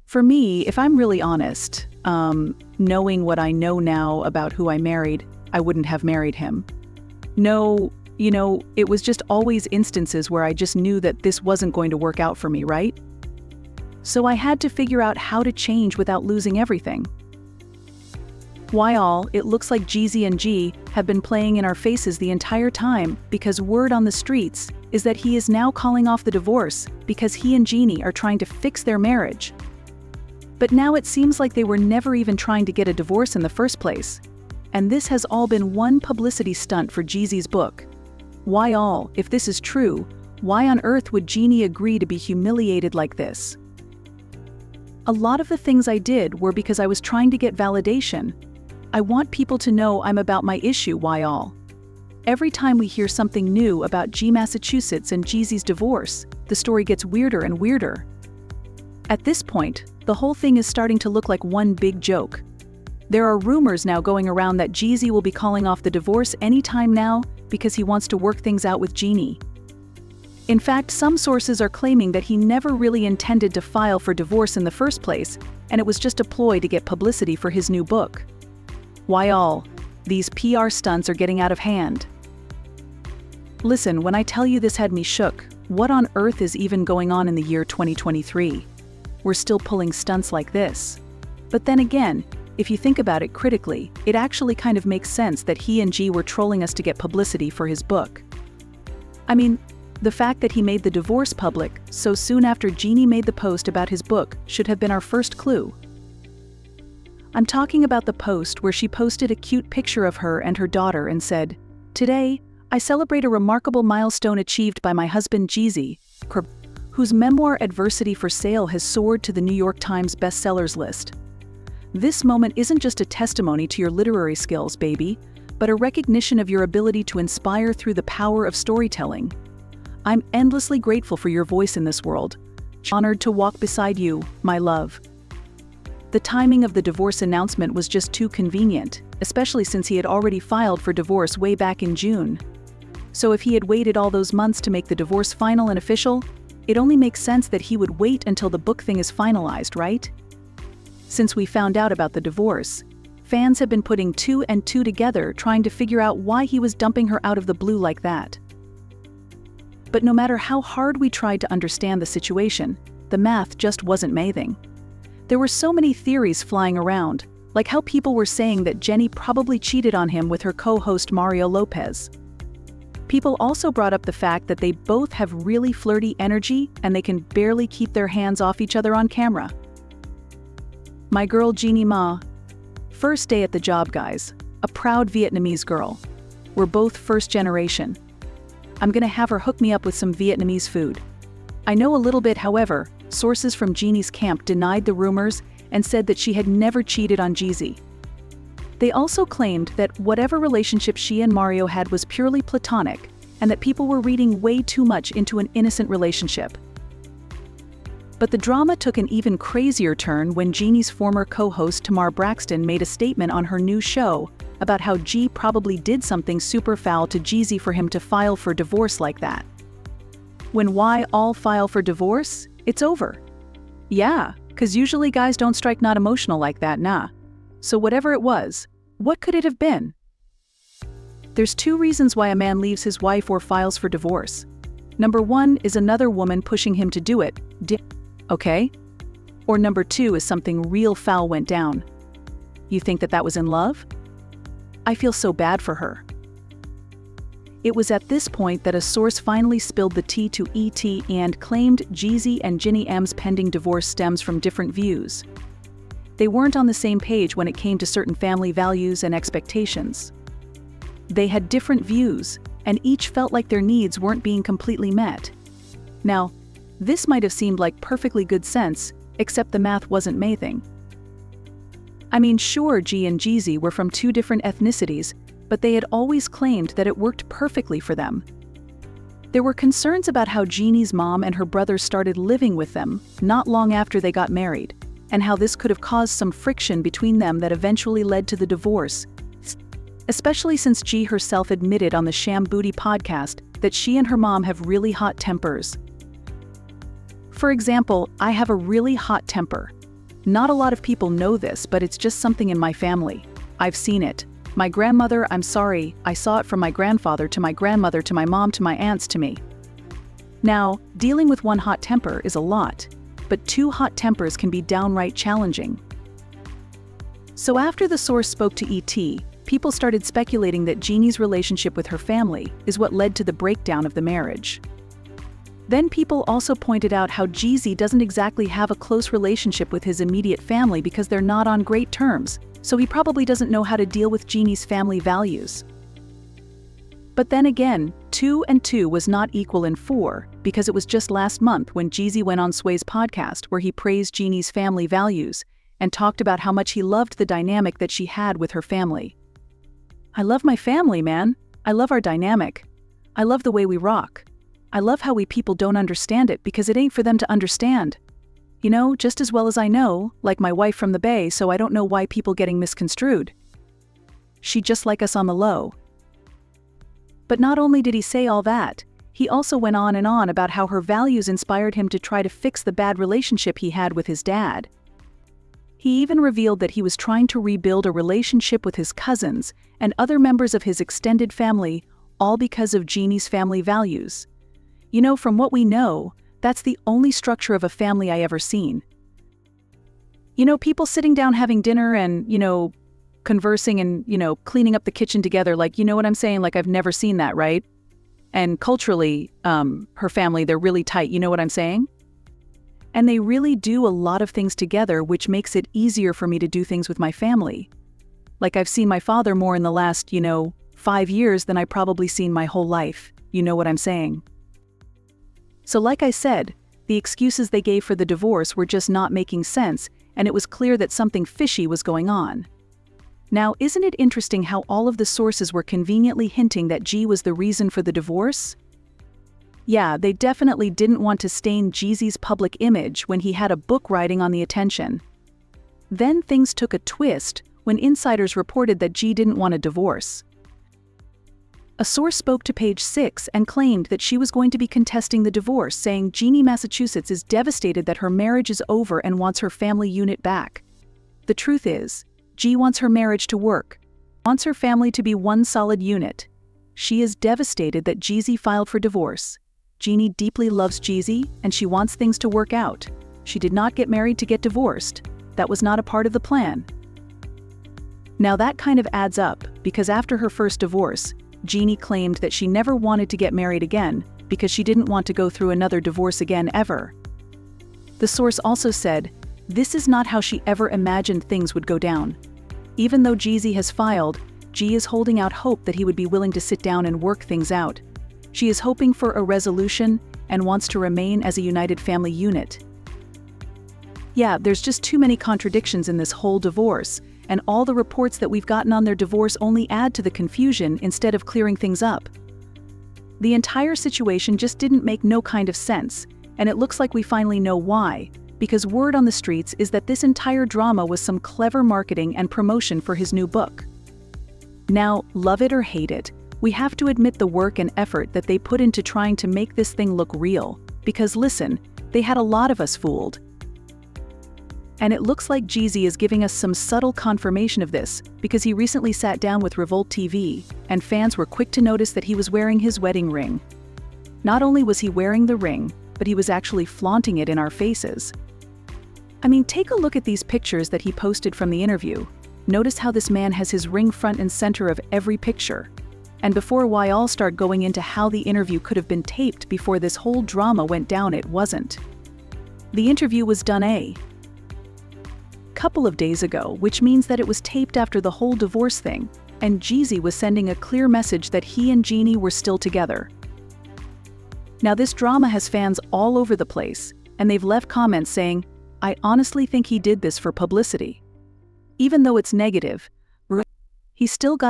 For me, if I'm really honest, knowing what I know now about who I married, I wouldn't have married him. No, it was just always instances where I just knew that this wasn't going to work out for me, right? So I had to figure out how to change without losing everything. While it looks like Jeezy and G have been playing in our faces the entire time because word on the streets is that he is now calling off the divorce because he and Jeannie are trying to fix their marriage. But now it seems like they were never even trying to get a divorce in the first place. And this has all been one publicity stunt for Jeezy's book. If this is true, why on earth would Jeannie agree to be humiliated like this? A lot of the things I did were because I was trying to get validation. I want people to know I'm about my issue, Every time we hear something new about G Massachusetts and Jeezy's divorce, the story gets weirder and weirder. At this point, the whole thing is starting to look like one big joke. There are rumors now going around that Jeezy will be calling off the divorce anytime now because he wants to work things out with Jeannie. In fact, some sources are claiming that he never really intended to file for divorce in the first place, and it was just a ploy to get publicity for his new book. These PR stunts are getting out of hand. Listen, when I tell you this had me shook, what on earth is even going on in the year 2023? We're still pulling stunts like this. But then again, if you think about it critically, it actually kind of makes sense that he and G were trolling us to get publicity for his book. I mean, the fact that he made the divorce public so soon after Jeannie made the post about his book should have been our first clue. I'm talking about the post where she posted a cute picture of her and her daughter and said, "Today, I celebrate a remarkable milestone achieved by my husband Jeezy, whose memoir Adversity for Sale has soared to the New York Times bestsellers list. This moment isn't just a testimony to your literary skills, baby, but a recognition of your ability to inspire through the power of storytelling. I'm endlessly grateful for your voice in this world. Honored to walk beside you, my love." The timing of the divorce announcement was just too convenient, especially since he had already filed for divorce way back in June. So if he had waited all those months to make the divorce final and official, it only makes sense that he would wait until the book thing is finalized, right? Since we found out about the divorce, fans have been putting two and two together trying to figure out why he was dumping her out of the blue like that. But no matter how hard we tried to understand the situation, the math just wasn't mathing. There were so many theories flying around, like how people were saying that Jenny probably cheated on him with her co-host Mario Lopez. People also brought up the fact that they both have really flirty energy and they can barely keep their hands off each other on camera. My girl Jeannie Mai. First day at the job, guys. A proud Vietnamese girl. We're both first generation. I'm gonna have her hook me up with some Vietnamese food. I know a little bit, however. Sources from Jeannie's camp denied the rumors and said that she had never cheated on Jeezy. They also claimed that whatever relationship she and Mario had was purely platonic, and that people were reading way too much into an innocent relationship. But the drama took an even crazier turn when Jeannie's former co-host Tamar Braxton made a statement on her new show about how G probably did something super foul to Jeezy for him to file for divorce like that. When why all file for divorce? It's over. Yeah, 'cause usually guys don't strike not emotional like that, nah. So whatever it was, what could it have been? There's two reasons why a man leaves his wife or files for divorce. Number one is another woman pushing him to do it, okay? Or number two is something real foul went down. You think that was in love? I feel so bad for her. It was at this point that a source finally spilled the tea to ET and claimed Jeezy and Jeannie Mai's pending divorce stems from different views. They weren't on the same page when it came to certain family values and expectations. They had different views, and each felt like their needs weren't being completely met. Now, this might have seemed like perfectly good sense, except the math wasn't mathing. I mean, sure, G and Jeezy were from two different ethnicities, but they had always claimed that it worked perfectly for them. There were concerns about how Jeannie's mom and her brother started living with them not long after they got married, and how this could have caused some friction between them that eventually led to the divorce, especially since G herself admitted on the Sham Booty podcast that she and her mom have really hot tempers. For example, I have a really hot temper. Not a lot of people know this, but it's just something in my family. I've seen it. My grandmother, I'm sorry, I saw it from my grandfather to my grandmother to my mom to my aunts to me. Now, dealing with one hot temper is a lot, but two hot tempers can be downright challenging. So after the source spoke to ET, people started speculating that Jeannie's relationship with her family is what led to the breakdown of the marriage. Then people also pointed out how Jeezy doesn't exactly have a close relationship with his immediate family because they're not on great terms, so he probably doesn't know how to deal with Jeannie's family values. But then again, 2 and 2 was not equal in 4, because it was just last month when Jeezy went on Sway's podcast where he praised Jeannie's family values and talked about how much he loved the dynamic that she had with her family. I love my family, man. I love our dynamic. I love the way we rock. I love how we people don't understand it because it ain't for them to understand. You know, just as well as I know, like my wife from the Bay, so I don't know why people getting misconstrued. She just like us on the low. But not only did he say all that, he also went on and on about how her values inspired him to try to fix the bad relationship he had with his dad. He even revealed that he was trying to rebuild a relationship with his cousins and other members of his extended family, all because of Jeannie's family values. You know, from what we know, that's the only structure of a family I ever seen. You know, people sitting down having dinner and, conversing and, cleaning up the kitchen together, like, you know what I'm saying? Like, I've never seen that, right? And culturally, her family, they're really tight, you know what I'm saying? And they really do a lot of things together, which makes it easier for me to do things with my family. Like, I've seen my father more in the last, 5 years than I probably seen my whole life. You know what I'm saying? So like I said, the excuses they gave for the divorce were just not making sense, and it was clear that something fishy was going on. Now, isn't it interesting how all of the sources were conveniently hinting that G was the reason for the divorce? Yeah, they definitely didn't want to stain Jeezy's public image when he had a book writing on the attention. Then things took a twist when insiders reported that G didn't want a divorce. A source spoke to Page 6 and claimed that she was going to be contesting the divorce, saying Jeannie, Massachusetts is devastated that her marriage is over and wants her family unit back. The truth is, G wants her marriage to work, wants her family to be one solid unit. She is devastated that Jeezy filed for divorce. Jeannie deeply loves Jeezy and she wants things to work out. She did not get married to get divorced. That was not a part of the plan. Now that kind of adds up, because after her first divorce, Jeannie claimed that she never wanted to get married again because she didn't want to go through another divorce again ever. The source also said, this is not how she ever imagined things would go down. Even though Jeezy has filed, G is holding out hope that he would be willing to sit down and work things out. She is hoping for a resolution and wants to remain as a united family unit. Yeah, there's just too many contradictions in this whole divorce, and all the reports that we've gotten on their divorce only add to the confusion instead of clearing things up. The entire situation just didn't make no kind of sense, and it looks like we finally know why, because word on the streets is that this entire drama was some clever marketing and promotion for his new book. Now, love it or hate it, we have to admit the work and effort that they put into trying to make this thing look real, because listen, they had a lot of us fooled. And it looks like Jeezy is giving us some subtle confirmation of this, because he recently sat down with Revolt TV, and fans were quick to notice that he was wearing his wedding ring. Not only was he wearing the ring, but he was actually flaunting it in our faces. I mean, take a look at these pictures that he posted from the interview. Notice how this man has his ring front and center of every picture. And before we all start going into how the interview could have been taped before this whole drama went down, it wasn't. The interview was done a couple of days ago, which means that it was taped after the whole divorce thing, and Jeezy was sending a clear message that he and Jeannie were still together. Now this drama has fans all over the place, and they've left comments saying, I honestly think he did this for publicity. Even though it's negative, he still got